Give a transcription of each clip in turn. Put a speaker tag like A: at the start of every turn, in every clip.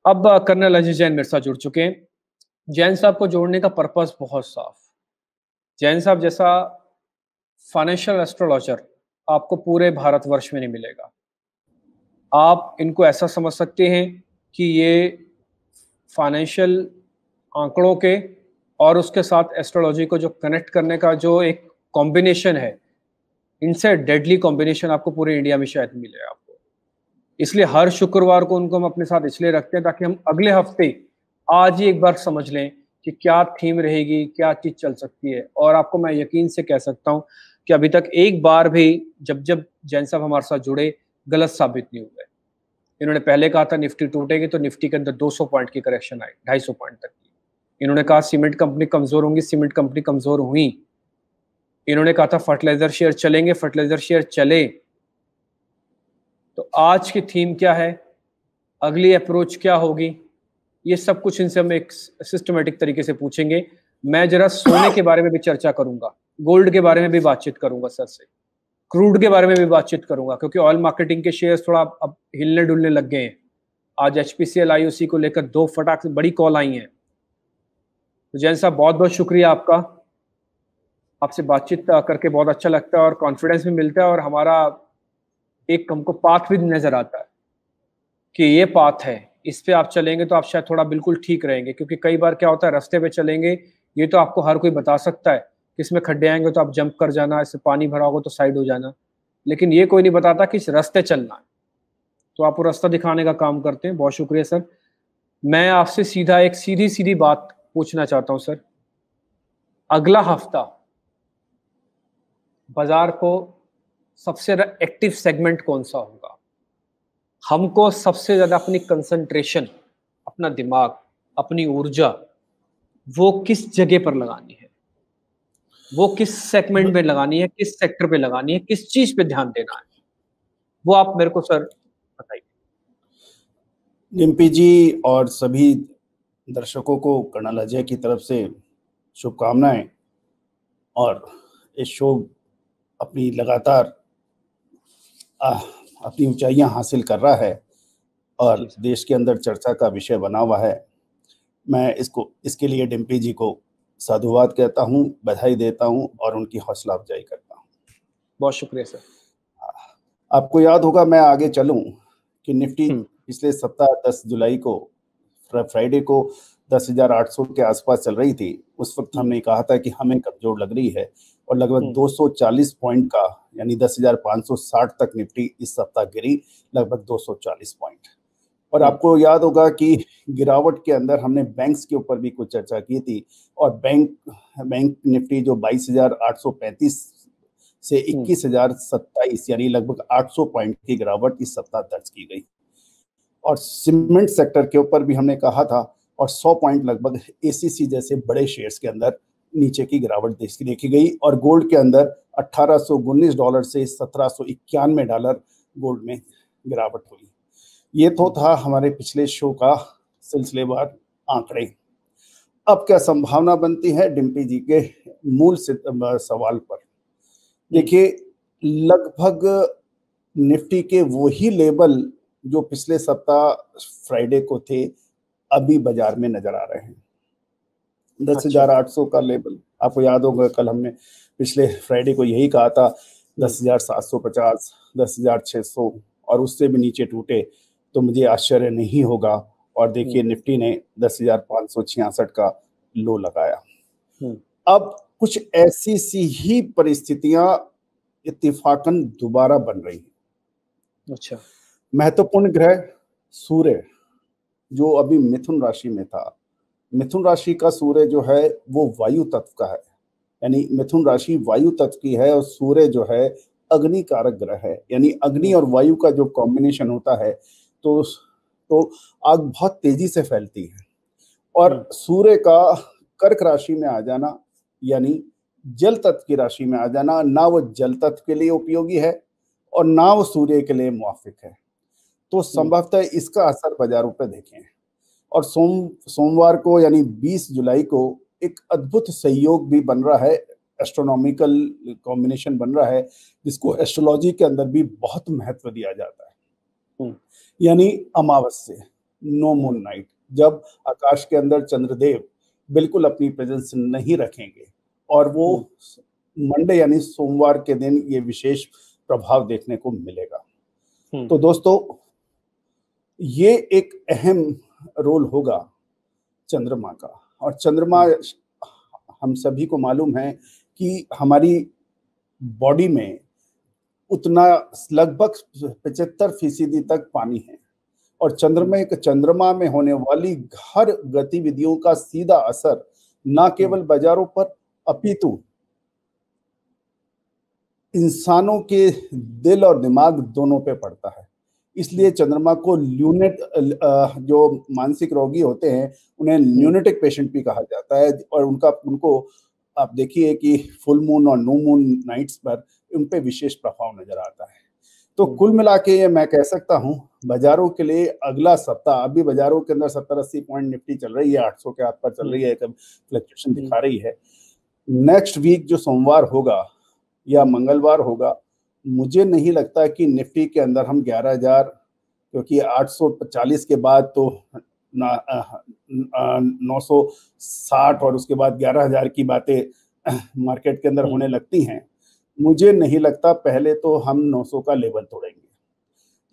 A: अब कर्नल अजय जैन मेरे साथ जुड़ चुके हैं। जैन साहब को जोड़ने का पर्पस बहुत साफ। जैन साहब जैसा फाइनेंशियल एस्ट्रोलॉजर आपको पूरे भारतवर्ष में नहीं मिलेगा। आप इनको ऐसा समझ सकते हैं कि ये फाइनेंशियल आंकड़ों के और उसके साथ एस्ट्रोलॉजी को जो कनेक्ट करने का जो एक कॉम्बिनेशन है, इनसे डेडली कॉम्बिनेशन आपको पूरे इंडिया में शायद मिले आपको। इसलिए हर शुक्रवार को उनको हम अपने साथ इसलिए रखते हैं ताकि हम अगले हफ्ते आज ही एक बार समझ लें कि क्या थीम रहेगी, क्या चीज़ चल सकती है। और आपको मैं यकीन से कह सकता हूँ कि अभी तक एक बार भी जब जैन साहब हमारे साथ जुड़े, गलत साबित नहीं हुए। इन्होंने पहले कहा था निफ्टी टूटेगी तो निफ्टी के अंदर 200 पॉइंट की करेक्शन आई, 250 पॉइंट तक की। इन्होंने कहा सीमेंट कंपनी कमज़ोर होंगी, सीमेंट कंपनी कमज़ोर हुई। इन्होंने कहा था फर्टिलाइज़र शेयर चलेंगे, फर्टिलाइज़र शेयर चले। तो आज की थीम क्या है, अगली अप्रोच क्या होगी, ये सब कुछ इनसे हम एक सिस्टमेटिक तरीके से पूछेंगे। मैं जरा सोने के बारे में भी चर्चा करूंगा, गोल्ड के बारे में भी बातचीत करूंगा सर से, क्रूड के बारे में भी बातचीत करूंगा, क्योंकि ऑयल मार्केटिंग के शेयर्स थोड़ा अब हिलने डुलने लग गए हैं। आज एचपीसीएल आईओसी को लेकर 2 फटाक से बड़ी कॉल आई हैं। तो जैन साहब बहुत बहुत शुक्रिया आपका। आपसे बातचीत करके बहुत अच्छा लगता है और कॉन्फिडेंस भी मिलता है, और हमारा एक हमको पाथ भी नजर आता है कि ये पाथ है, इस पे आप चलेंगे तो आप शायद थोड़ा बिल्कुल ठीक रहेंगे। क्योंकि कई बार क्या होता है, रास्ते पे चलेंगे, ये तो आपको हर कोई बता सकता है कि इसमें खड्डे आएंगे तो आप जंप कर जाना, इससे पानी भरा होगा तो साइड हो जाना, लेकिन ये कोई नहीं बताता कि इस रास्ते चलना है। तो आप वो रास्ता दिखाने का काम करते हैं, बहुत शुक्रिया सर। मैं आपसे सीधा एक सीधी सीधी बात पूछना चाहता हूँ सर, अगला हफ्ता बाजार को सबसे ज्यादा एक्टिव सेगमेंट कौन सा होगा? हमको सबसे ज्यादा अपनी कंसंट्रेशन, अपना दिमाग, अपनी ऊर्जा वो किस जगह पर लगानी है, वो किस सेगमेंट में लगानी है, किस सेक्टर पे लगानी है, किस चीज पे ध्यान देना है, वो आप मेरे को सर बताइए।
B: डिम्पी जी और सभी दर्शकों को कर्नल अजय की तरफ से शुभकामनाएं। और इस शो अपनी लगातार अपनी ऊंचाइयां हासिल कर रहा है और देश के अंदर चर्चा का विषय बना हुआ है। मैं इसके लिए डिम्पी जी को साधुवाद कहता हूं, बधाई देता हूं और उनकी हौसला अफजाई करता हूं।
A: बहुत शुक्रिया सर।
B: आपको याद होगा, मैं आगे चलूं, कि निफ्टी पिछले सप्ताह 10 जुलाई को फ्राइडे को 10,800 के आसपास चल रही थी। उस वक्त हमने कहा था कि हमें कमजोर लग रही है और लगभग 240 पॉइंट का यानी 10,560 तक निफ्टी इस सप्ताह गिरी, लगभग 240 पॉइंट। और आपको याद होगा कि गिरावट के अंदर हमने बैंक्स के ऊपर भी कुछ चर्चा की थी और बैंक निफ्टी जो 22,835 से 21,027 यानी लगभग 800 पॉइंट की गिरावट इस सप्ताह दर्ज की गई। और सीमेंट सेक्टर के ऊपर भी हमने कहा था और 100 पॉइंट लगभग एसीसी जैसे बड़े शेयर्स के अंदर नीचे की गिरावट देखी गई। और गोल्ड के अंदर $1819 से $1791 गोल्ड में गिरावट हुई। ये तो था हमारे पिछले शो का सिलसिलेवार आंकड़े। अब क्या संभावना बनती है डिम्पी जी के मूल सवाल पर? देखिए, लगभग निफ्टी के वही लेवल जो पिछले सप्ताह फ्राइडे को थे अभी बाजार में नजर आ रहे हैं। 10,800 का लेवल आपको याद होगा, कल हमने पिछले फ्राइडे को यही कहा था 10,750, 10,600 और उससे भी नीचे टूटे तो मुझे आश्चर्य नहीं होगा। और देखिए निफ्टी ने 10,566 का लो लगाया। अब कुछ ऐसी सी ही परिस्थितियां इत्तेफाकन दोबारा बन रही हैं।
A: अच्छा।
B: महत्वपूर्ण ग्रह सूर्य जो अभी मिथुन राशि में था, मिथुन राशि का सूर्य जो है वो वायु तत्व का है, यानी मिथुन राशि वायु तत्व की है और सूर्य जो है अग्नि कारक ग्रह है, यानी अग्नि और वायु का जो कॉम्बिनेशन होता है तो आग बहुत तेजी से फैलती है। और सूर्य का कर्क राशि में आ जाना यानी जल तत्व की राशि में आ जाना, ना वो जल तत्व के लिए उपयोगी है और ना वो सूर्य के लिए मुवाफिक है। तो संभवतः इसका असर बाजारों पर देखें। और सोमवार को यानी 20 जुलाई को एक अद्भुत संयोग भी बन रहा है, एस्ट्रोनॉमिकल कॉम्बिनेशन बन रहा है जिसको एस्ट्रोलॉजी के अंदर भी बहुत महत्व दिया जाता है, यानी अमावस्या। नो मून नाइट, जब आकाश के अंदर चंद्रदेव बिल्कुल अपनी प्रेजेंस नहीं रखेंगे, और वो मंडे यानी सोमवार के दिन ये विशेष प्रभाव देखने को मिलेगा। तो दोस्तों, ये एक अहम रोल होगा चंद्रमा का, और चंद्रमा हम सभी को मालूम है कि हमारी बॉडी में उतना लगभग 75% तक पानी है, और चंद्रमा में होने वाली हर गतिविधियों का सीधा असर न केवल बाजारों पर अपितु इंसानों के दिल और दिमाग दोनों पे पड़ता है। इसलिए चंद्रमा को ल्यूनेट, जो मानसिक रोगी होते हैं उन्हें ल्यूनेटिक पेशेंट भी कहा जाता है, और उनको आप देखिए कि फुल मून और न्यू मून नाइट्स पर उन पे विशेष प्रभाव नजर आता है। तो कुल मिला के ये मैं कह सकता हूँ बाजारों के लिए अगला सप्ताह, अभी बाजारों के अंदर 70-80 पॉइंट निफ्टी चल रही है, 800 के आसपास चल रही है, फ्लक्चुएशन दिखा रही है। नेक्स्ट वीक जो सोमवार होगा या मंगलवार होगा, मुझे नहीं लगता कि निफ्टी के अंदर हम 11,000, क्योंकि 840 के बाद तो 960 और उसके बाद 11,000 की बातें मार्केट के अंदर होने लगती हैं। मुझे नहीं लगता पहले तो हम 900 का लेवल तोड़ेंगे।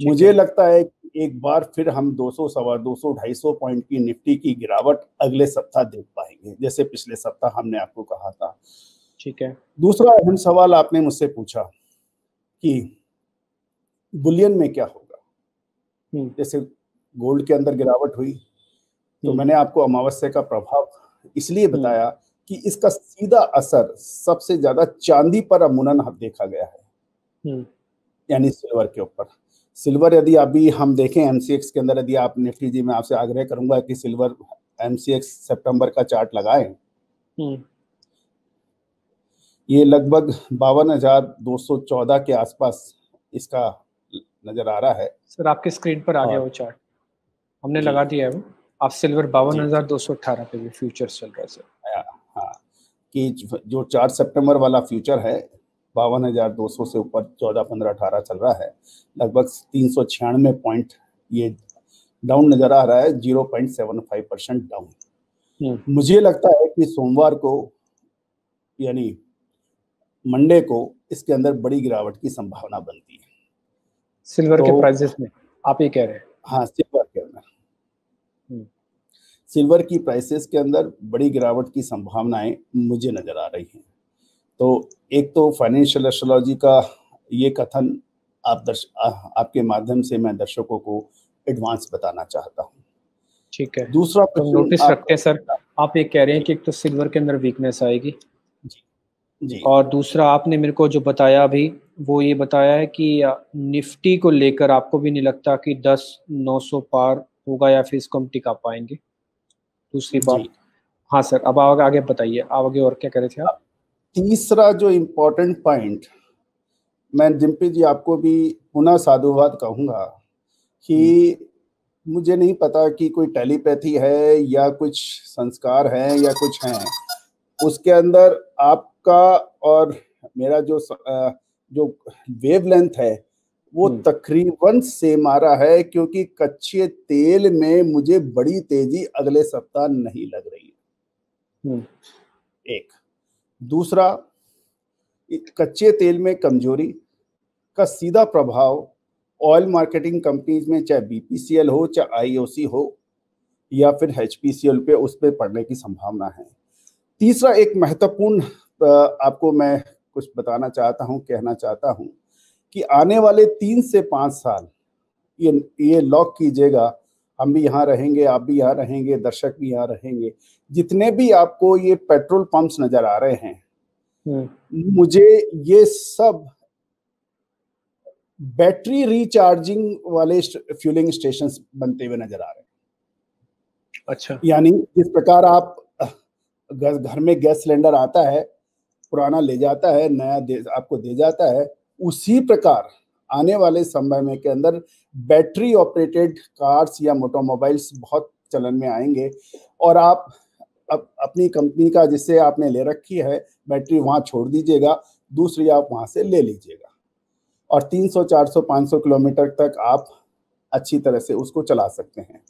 B: मुझे लगता है कि एक बार फिर हम 200, 250, 250 पॉइंट की निफ्टी की गिरावट अगले सप्ताह देख पाएंगे, जैसे पिछले सप्ताह हमने आपको कहा था।
A: ठीक है। दूसरा
B: अहम सवाल आपने मुझसे पूछा कि बुलियन में क्या होगा। जैसे गोल्ड के अंदर गिरावट हुई, तो मैंने आपको अमावस्या का प्रभाव इसलिए बताया कि इसका सीधा असर सबसे ज्यादा चांदी पर अमूमन देखा गया है, यानी सिल्वर के ऊपर। सिल्वर यदि अभी हम देखें एमसीएक्स के अंदर, यदि आप निफ्टी जी, मैं आपसे आग्रह करूंगा कि सिल्वर एमसीएक्स सितंबर का चार्ट लगाएं। ये लगभग 52,214 के आसपास इसका नजर आ रहा है।
A: सर आपके स्क्रीन पर आ गया वो चार्ट, हमने लगा दिया है वो। आप सिल्वर 52,218 पे भी फ्यूचर्स चल रहा है सर।
B: हाँ, कि जो 4 सितंबर वाला फ्यूचर है 52,200 से ऊपर 14, 15, 18 चल रहा है, लगभग 396 पॉइंट ये डाउन नजर आ रहा है, 0.75% डाउन। मुझे लगता है कि सोमवार को यानी मंडे को इसके अंदर बड़ी गिरावट की संभावना बनती है
A: सिल्वर के प्राइसेस में, आप ये कह रहे हैं?
B: हाँ, सिल्वर के अंदर, सिल्वर की प्राइसेस के अंदर बड़ी गिरावट की संभावनाएं मुझे नजर आ रही हैं। तो एक तो फाइनेंशियल एस्ट्रोलॉजी का ये कथन आपके माध्यम से मैं दर्शकों को एडवांस बताना चाहता हूँ।
A: ठीक है।
B: दूसरा
A: तो नोटिस रखते हैं सर, आप ये कह रहे हैं कि एक तो सिल्वर के अंदर वीकनेस आएगी
B: जी,
A: और दूसरा आपने मेरे को जो बताया अभी वो ये बताया है कि निफ्टी को लेकर आपको भी नहीं लगता कि 10,900 पार होगा या फिर इसको हम टिका पाएंगे। दूसरी बात, हाँ सर, अब आगे बताइए, आगे और क्या कह रहे थे आप?
B: तीसरा जो इम्पोर्टेंट पॉइंट, मैं जिम्पी जी आपको भी पुनः साधुवाद कहूँगा कि मुझे नहीं पता कि कोई टेलीपैथी है या कुछ संस्कार है या कुछ है, उसके अंदर आपका और मेरा जो वेवलेंथ है वो तकरीबन सेम आ रहा है, क्योंकि कच्चे तेल में मुझे बड़ी तेजी अगले सप्ताह नहीं लग रही है। एक दूसरा, कच्चे तेल में कमजोरी का सीधा प्रभाव ऑयल मार्केटिंग कंपनीज में, चाहे बीपीसीएल हो, चाहे आईओसी हो या फिर एचपीसीएल पे, उस पे पड़ने की संभावना है। तीसरा, एक महत्वपूर्ण आपको मैं कुछ बताना चाहता हूं, कहना चाहता हूं कि आने वाले 3 से 5 साल ये लॉक कीजिएगा, हम भी यहाँ रहेंगे, आप भी यहाँ रहेंगे, दर्शक भी यहाँ रहेंगे, जितने भी आपको ये पेट्रोल पंप्स नजर आ रहे हैं, मुझे ये सब बैटरी रिचार्जिंग वाले फ्यूलिंग स्टेशन बनते हुए नजर आ रहे हैं।
A: अच्छा,
B: यानी जिस प्रकार आप घर में गैस सिलेंडर आता है, पुराना ले जाता है, नया आपको दे जाता है, उसी प्रकार आने वाले समय में के अंदर बैटरी ऑपरेटेड कार्स या ऑटोमोबाइल्स बहुत चलन में आएंगे, और आप अपनी कंपनी का जिससे आपने ले रखी है बैटरी वहां छोड़ दीजिएगा, दूसरी आप वहां से ले लीजिएगा, और 300, 400, 500 किलोमीटर तक आप अच्छी तरह से उसको चला सकते हैं।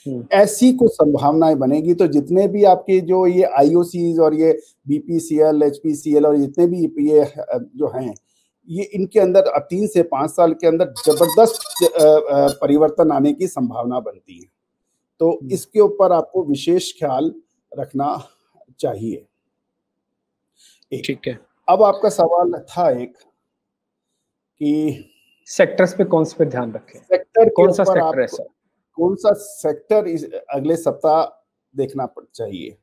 B: ऐसी कुछ संभावनाएं बनेगी तो जितने भी आपके जो ये आईओसीज और ये बीपीसीएल, एचपीसीएल और जितने भी ये जो हैं, ये इनके अंदर 3 से 5 साल के अंदर जबरदस्त परिवर्तन आने की संभावना बनती है। तो इसके ऊपर आपको विशेष ख्याल रखना चाहिए।
A: ठीक है।
B: अब आपका सवाल था एक कि
A: सेक्टर्स पे कौन से पे ध्यान रखें,
B: सेक्टर
A: कौन सा सेक्टर है सर?
B: कौन सा सेक्टर अगले सप्ताह देखना चाहिए?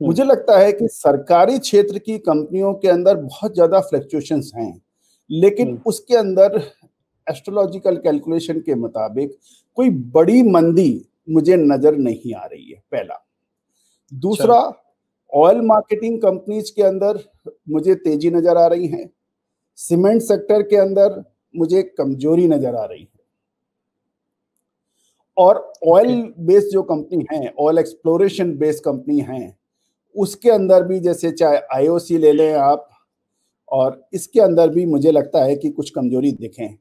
B: मुझे लगता है कि सरकारी क्षेत्र की कंपनियों के अंदर बहुत ज्यादा फ्लक्चुएशंस हैं, लेकिन उसके अंदर एस्ट्रोलॉजिकल कैलकुलेशन के मुताबिक कोई बड़ी मंदी मुझे नजर नहीं आ रही है, पहला। दूसरा, ऑयल मार्केटिंग कंपनीज के अंदर मुझे तेजी नजर आ रही है। सीमेंट सेक्टर के अंदर मुझे कमजोरी नजर आ रही है। और ऑयल बेस्ड जो कंपनी है, ऑयल एक्सप्लोरेशन बेस्ड कंपनी है, उसके अंदर भी जैसे चाहे आईओसी ले लें आप, और इसके अंदर भी मुझे लगता है कि कुछ कमजोरी दिखें।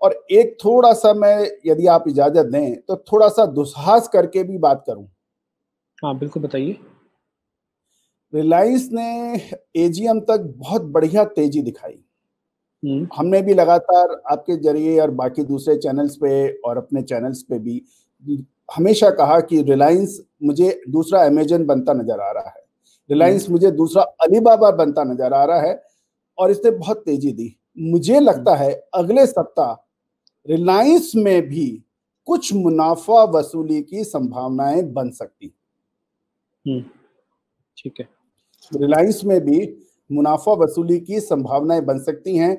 B: और एक थोड़ा सा मैं, यदि आप इजाजत दें तो थोड़ा सा दुस्साहस करके भी बात करूं।
A: हाँ बिल्कुल, बताइए।
B: रिलायंस ने एजीएम तक बहुत बढ़िया तेजी दिखाई। हमने भी लगातार आपके जरिए और बाकी दूसरे चैनल्स पे और अपने चैनल्स पे भी हमेशा कहा कि रिलायंस मुझे दूसरा अमेजन बनता नजर आ रहा है, रिलायंस मुझे दूसरा अलीबाबा बनता नजर आ रहा है, और इसने बहुत तेजी दी। मुझे लगता है अगले सप्ताह रिलायंस में भी कुछ मुनाफा वसूली की संभावनाएं बन सकती।
A: ठीक है।
B: रिलायंस में भी मुनाफा वसूली की संभावनाएं बन सकती हैं,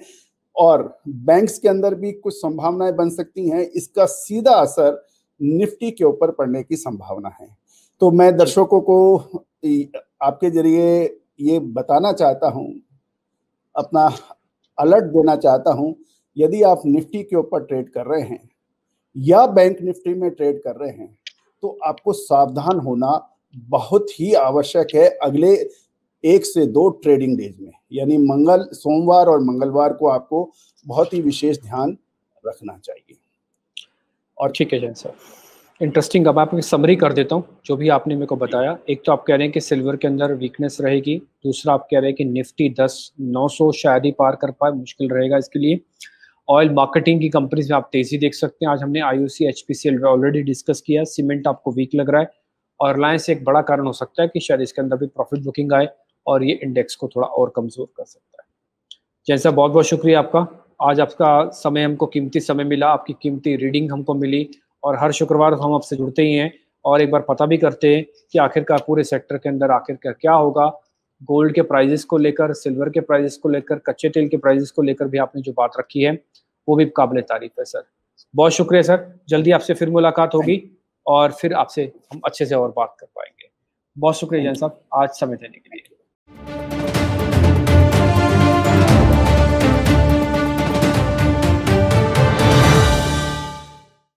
B: और बैंक्स के अंदर भी कुछ संभावनाएं बन सकती हैं। इसका सीधा असर निफ्टी के ऊपर पड़ने की संभावना है। तो मैं दर्शकों को आपके जरिए ये बताना चाहता हूं, अपना अलर्ट देना चाहता हूं, यदि आप निफ्टी के ऊपर ट्रेड कर रहे हैं या बैंक निफ्टी में ट्रेड कर रहे हैं, तो आपको सावधान होना बहुत ही आवश्यक है अगले 1 से 2 ट्रेडिंग डेज में। यानी सोमवार और मंगलवार को आपको बहुत ही विशेष ध्यान रखना चाहिए।
A: और ठीक है जैन सर, इंटरेस्टिंग। अब आपको समरी कर देता हूँ जो भी आपने मेरे को बताया। एक तो आप कह रहे हैं कि सिल्वर के अंदर वीकनेस रहेगी, दूसरा आप कह रहे हैं कि निफ्टी 10,900 शायद ही पार कर पाए, मुश्किल रहेगा इसके लिए। ऑयल मार्केटिंग की कंपनीज में आप तेजी देख सकते हैं। आज हमने आईओसी, एचपीसीएल ऑलरेडी डिस्कस किया। सीमेंट आपको वीक लग रहा है, और रिलायंस एक बड़ा कारण हो सकता है कि शायद इसके अंदर भी प्रॉफिट बुकिंग आए और ये इंडेक्स को थोड़ा और कमजोर कर सकता है। जैन साहब बहुत बहुत शुक्रिया आपका। आज आपका समय, हमको कीमती समय मिला, आपकी कीमती रीडिंग हमको मिली, और हर शुक्रवार हम आपसे जुड़ते ही हैं और एक बार पता भी करते हैं कि आखिरकार पूरे सेक्टर के अंदर आखिरकार क्या होगा। गोल्ड के प्राइजेस को लेकर, सिल्वर के प्राइजेस को लेकर, कच्चे तेल के प्राइजेस को लेकर भी आपने जो बात रखी है वो भी काबिल तारीफ है सर। बहुत शुक्रिया सर। जल्दी आपसे फिर मुलाकात होगी और फिर आपसे हम अच्छे से और बात कर पाएंगे। बहुत शुक्रिया जैन साहब आज समय देने के लिए।